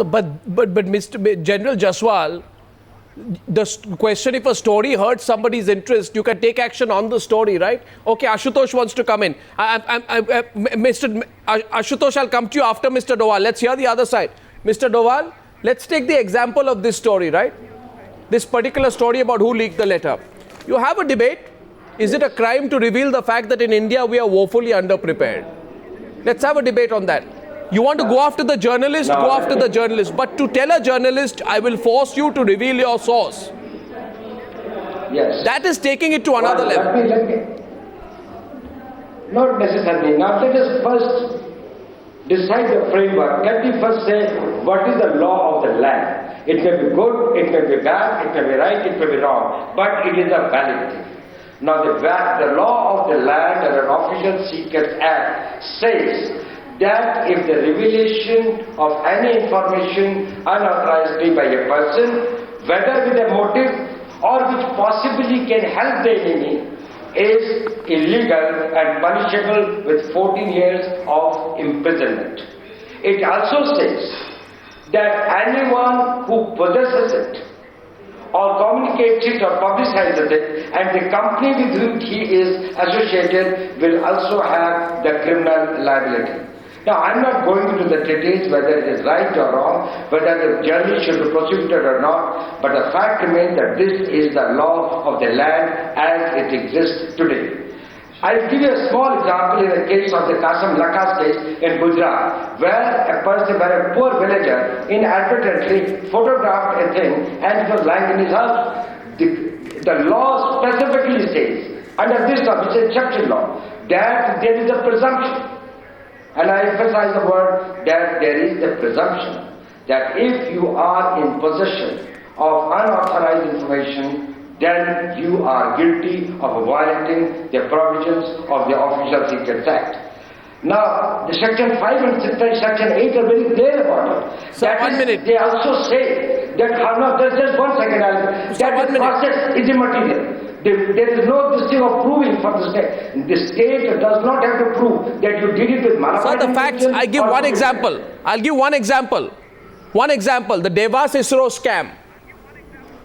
But Mr. General Jaswal, the question, if a story hurts somebody's interest, you can take action on the story, right? Okay, Ashutosh wants to come in. Mr. Ashutosh, I'll come to you after Mr. Doval. Let's hear the other side. Mr. Doval, let's take the example of this story, right? This particular story about who leaked the letter. You have a debate. Is it a crime to reveal the fact that in India we are woefully underprepared? Let's have a debate on that. You want to go after the journalist, go after the journalist. But to tell a journalist, I will force you to reveal your source. Yes. That is taking it to another level. Let me. Not necessarily. Now let us first decide the framework. Let me first say what is the law of the land. It may be good, it may be bad, it may be right, it may be wrong, but it is a valid thing. Now the law of the land and an Official Secrets Act says that if the revelation of any information unauthorizedly by a person, whether with a motive or which possibly can help the enemy, is illegal and punishable with 14 years of imprisonment. It also says that anyone who possesses it or communicates it or publicizes it, and the company with whom he is associated will also have the criminal liability. Now, I'm not going into the details whether it is right or wrong, whether the journey should be prosecuted or not, but the fact remains that this is the law of the land as it exists today. I'll give you a small example in the case of the Kasam Lakas case in Gujarat, where a poor villager inadvertently photographed a thing and it was lying in his house. The law specifically says, under this law, which is exception law, that there is a presumption. And I emphasize the word that there is a presumption that if you are in possession of unauthorized information, then you are guilty of violating the provisions of the Official Secrets Act. Now, the Section 5 and Section 8 are very clear about it. So, 1 minute. They also say that, just 1 second, that the process is immaterial. There is no this thing of proving for the state. The state does not have to prove that you did it with malafide. So the facts, I give one example. I'll give one example. One example, the Devas ISRO scam.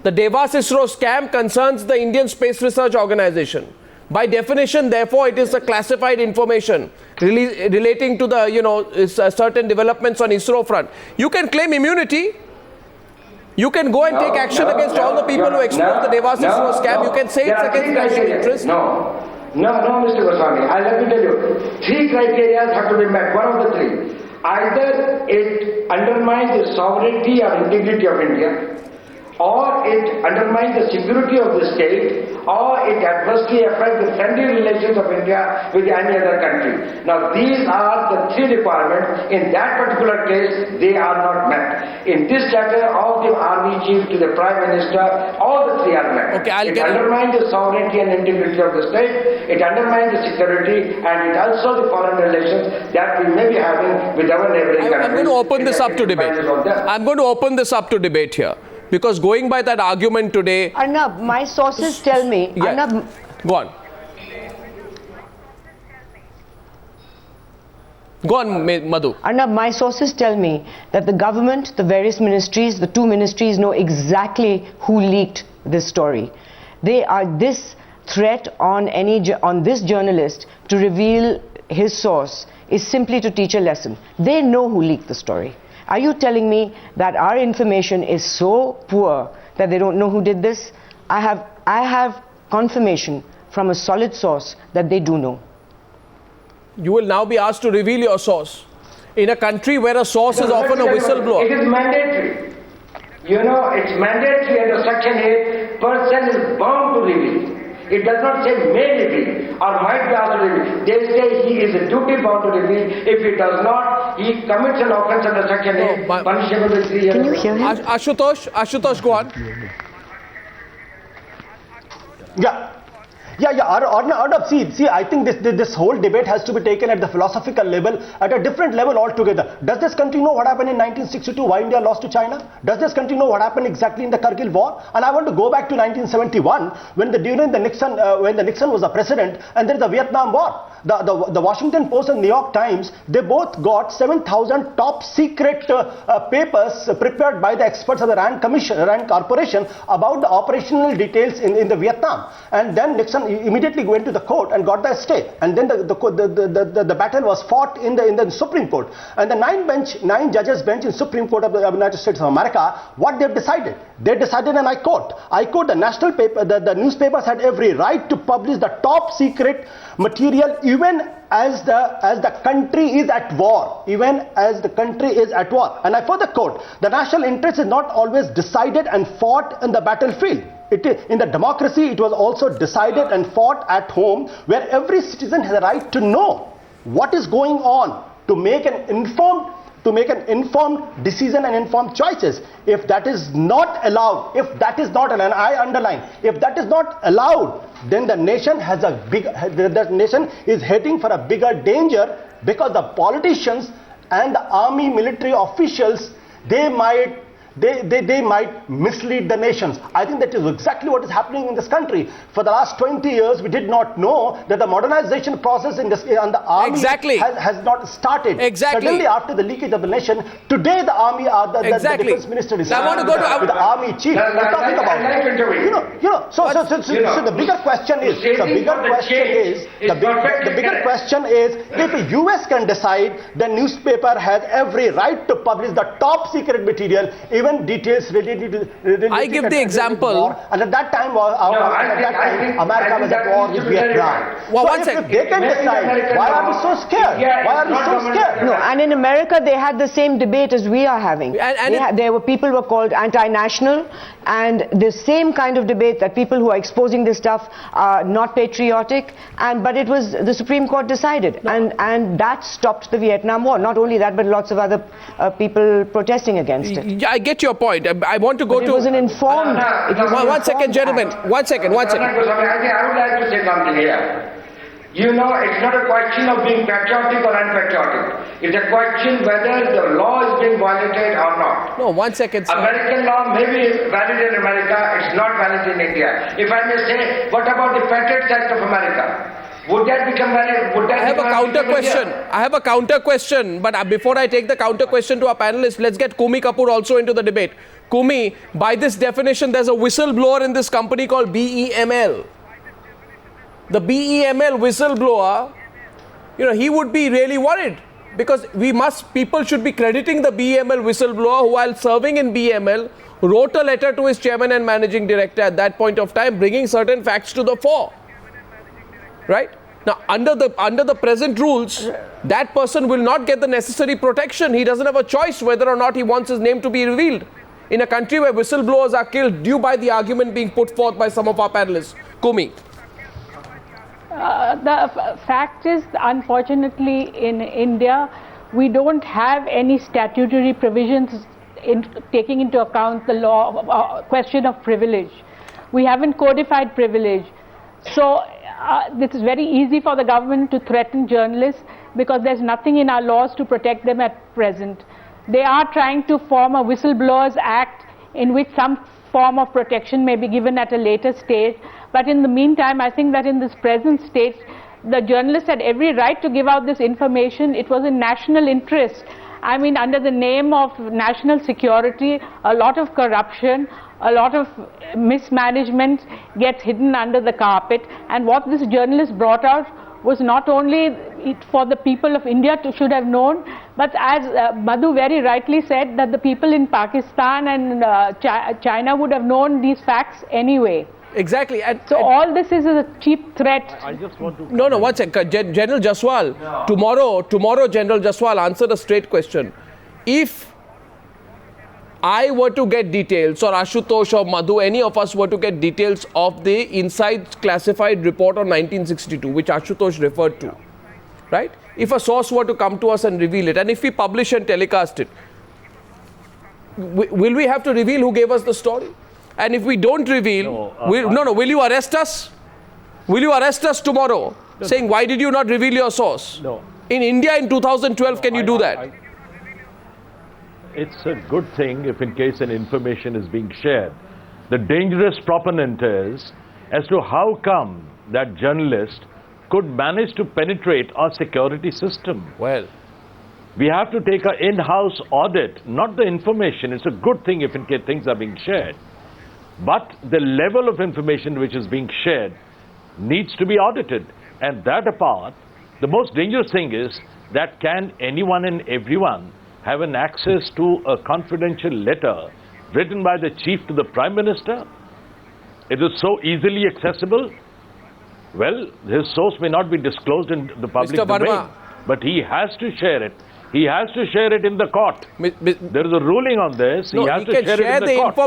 The Devas ISRO scam concerns the Indian Space Research Organization. By definition, therefore, it is a classified information relating to the, certain developments on ISRO front. You can claim immunity. You can go and take action against all the people who exposed the Devas ISRO scam. You can say it's against national interest. No, Mr. Goswami. Let me tell you. 3 criteria have to be met. One of the 3. Either it undermines the sovereignty or integrity of India, or it undermines the security of the state, or it adversely affects the friendly relations of India with any other country. Now, these are the 3 requirements. In that particular case, they are not met. In this letter of the Army Chief to the Prime Minister, all the 3 are met. Okay, it undermines the sovereignty and integrity of the state, it undermines the security, and it also the foreign relations that we may be having with our neighboring countries. I'm going to open this up to debate. I'm going to open this up to debate here. Because going by that argument today... Arnab, my sources tell me... Yeah. Arnab, go on. Go on, Madhu. Arnab, my sources tell me that the government, the various ministries, the 2 ministries know exactly who leaked this story. They are this threat on this journalist to reveal his source is simply to teach a lesson. They know who leaked the story. Are you telling me that our information is so poor that they don't know who did this? I have confirmation from a solid source that they do know. You will now be asked to reveal your source. In a country where a source is often a whistleblower. It is mandatory. It's mandatory under Section 8. Person is bound to reveal. It does not say may reveal or might be asked to reveal. They say he is a duty bound to reveal. If he does not, he commits an offence under Section 8, punishable with 3 years. Can you hear him? Ashutosh, go on. Arnab, see, I think this whole debate has to be taken at the philosophical level, at a different level altogether. Does this country know what happened in 1962, why India lost to China? Does this country know what happened exactly in the Kargil war? And I want to go back to 1971, when Nixon was the president, and there is the Vietnam War. The Washington Post and New York Times, they both got 7,000 top secret papers prepared by the experts of the Rand Corporation about the operational details in the Vietnam. And then Nixon immediately went to the court and got the stay. And then the battle was fought in the Supreme Court. And the nine judges bench in Supreme Court of the United States of America, what they've decided? They decided, and I quote, the national paper, the newspapers had every right to publish the top secret material even as the country is at war, even as the country is at war. And I further quote, the national interest is not always decided and fought in the battlefield. In the democracy, it was also decided and fought at home, where every citizen has a right to know what is going on, to make an informed decision and informed choices. If that is not allowed, and I underline, if that is not allowed, then the nation is heading for a bigger danger, because the politicians and the army military officials, they might mislead the nations. I think that is exactly what is happening in this country. For the last 20 years, we did not know that the modernization process in the army has not started. Exactly. Suddenly, after the leakage of the nation, today the army, the defense minister is I want to go to with the army chief. We're talking about it. So the bigger question is, if the US can decide, the newspaper has every right to publish the top secret material, even details related to I give the example. War. And at that time, America was at war with Vietnam. Well, so one if second. they can decide, why are we so scared? No, and in America they had the same debate as we are having. There were people who were called anti-national, and the same kind of debate that people who are exposing this stuff are not patriotic. But it was the Supreme Court decided, and that stopped the Vietnam War. Not only that, but lots of other people protesting against it. I get your point. I want to go to... It was an informed... One second, gentlemen. One second. I think I would like to say something here. You know, it's not a question of being patriotic or unpatriotic. It's a question whether the law is being violated or not. No, 1 second, sir. American law may be valid in America, it's not valid in India. If I may say, what about the Patriot Act of America? Would that become valid? I have a counter question. I have a counter question. But before I take the counter question to our panelists, let's get Kumi Kapoor also into the debate. Kumi, by this definition, there's a whistleblower in this company called BEML. The BEML whistleblower, he would be really worried, because people should be crediting the BEML whistleblower who, while serving in BEML, wrote a letter to his chairman and managing director at that point of time, bringing certain facts to the fore. Right? Now, under the present rules, that person will not get the necessary protection. He doesn't have a choice whether or not he wants his name to be revealed. In a country where whistleblowers are killed, do you buy the argument being put forth by some of our panelists? Kumi. The fact is, unfortunately, in India, we don't have any statutory provisions taking into account the law, question of privilege. We haven't codified privilege. So this is very easy for the government to threaten journalists, because there's nothing in our laws to protect them at present. They are trying to form a Whistleblowers Act in which some form of protection may be given at a later stage. But in the meantime, I think that in this present state, the journalists had every right to give out this information. It was in national interest. I mean, under the name of national security, a lot of corruption, a lot of mismanagement gets hidden under the carpet. And what this journalist brought out was not only for the people of India should have known, but as Madhu very rightly said, that the people in Pakistan and China would have known these facts anyway. Exactly. So all this is a cheap threat. I just want to... No, 1 second. General Jaswal, tomorrow General Jaswal, answer a straight question. If I were to get details, or Ashutosh or Madhu, any of us were to get details of the inside classified report on 1962, which Ashutosh referred to, right? If a source were to come to us and reveal it, and if we publish and telecast it, will we have to reveal who gave us the story? And if we don't reveal, will you arrest us? Will you arrest us tomorrow, saying, why did you not reveal your source? No. In India in 2012, can you do that? It's a good thing if in case an information is being shared. The dangerous proponent is as to how come that journalist could manage to penetrate our security system. Well, We have to take an in-house audit, not the information. It's a good thing if in case things are being shared. But the level of information which is being shared needs to be audited. And that apart, the most dangerous thing is that can anyone and everyone have an access to a confidential letter written by the chief to the Prime Minister? It is so easily accessible. Well, his source may not be disclosed in the public Mr. domain, Verma. but he has to share it. He has to share it in the court. Mi- mi- There is a ruling on this. no, he has he to can share it share in the court. information.